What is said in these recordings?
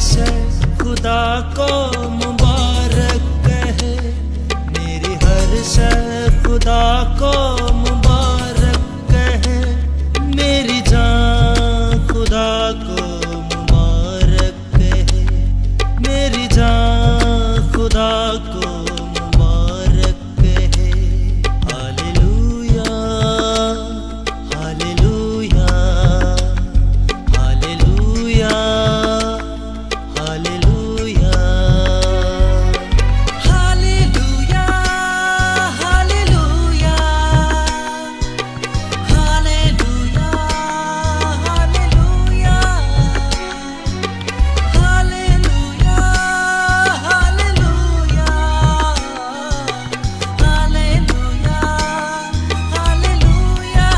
शय खुदा को मुबारक कहे, मेरी हर शय खुदा को मुबारक कहे, मेरी जान खुदा को मुबारक कहे, मेरी जान खुदा को मुबारक कहे। Hallelujah hallelujah hallelujah hallelujah hallelujah hallelujah hallelujah hallelujah hallelujah hallelujah hallelujah hallelujah.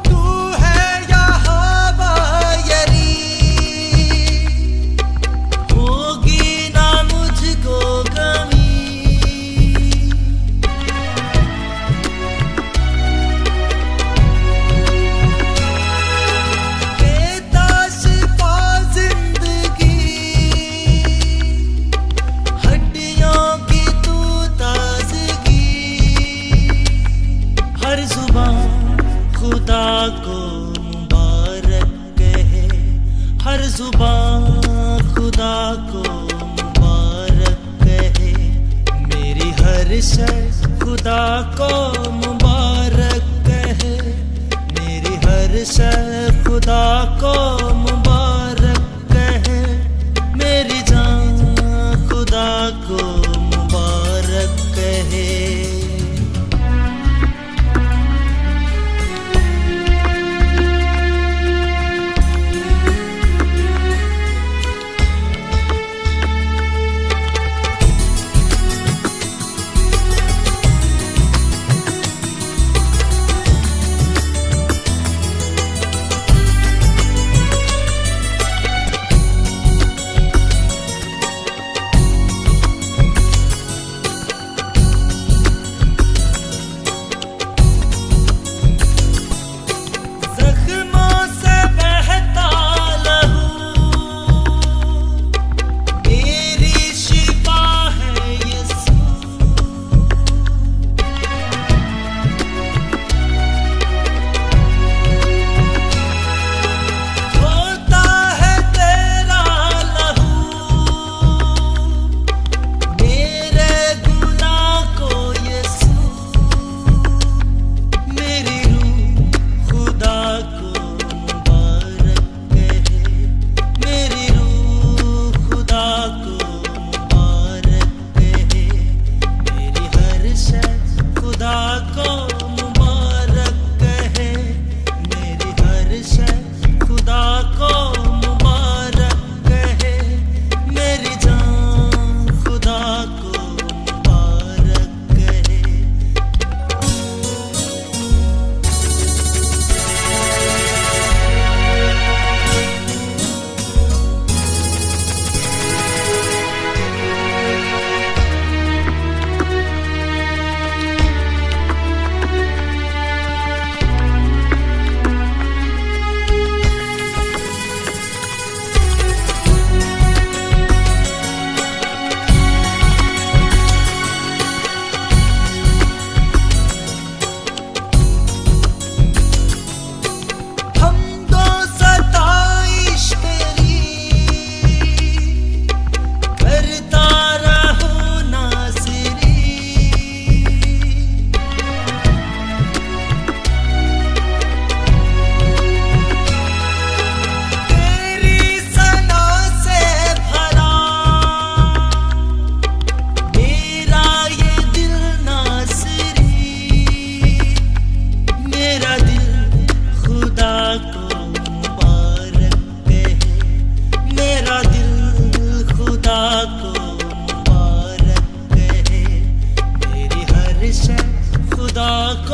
तू है यहोवा यरी, होगी ना मुझको कमी। देता शिफा जिंदगी, हड्डियों की तू ताजगी। हर जुबान खुदा को मुबारक कहे, हर जुबान खुदा को मुबारक कहे, मेरी हर शय खुदा को मुबारक कहे, मेरी हर शय खुदा को मुबारक कहे, मेरी जान खुदा को मुबारक कहे।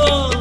को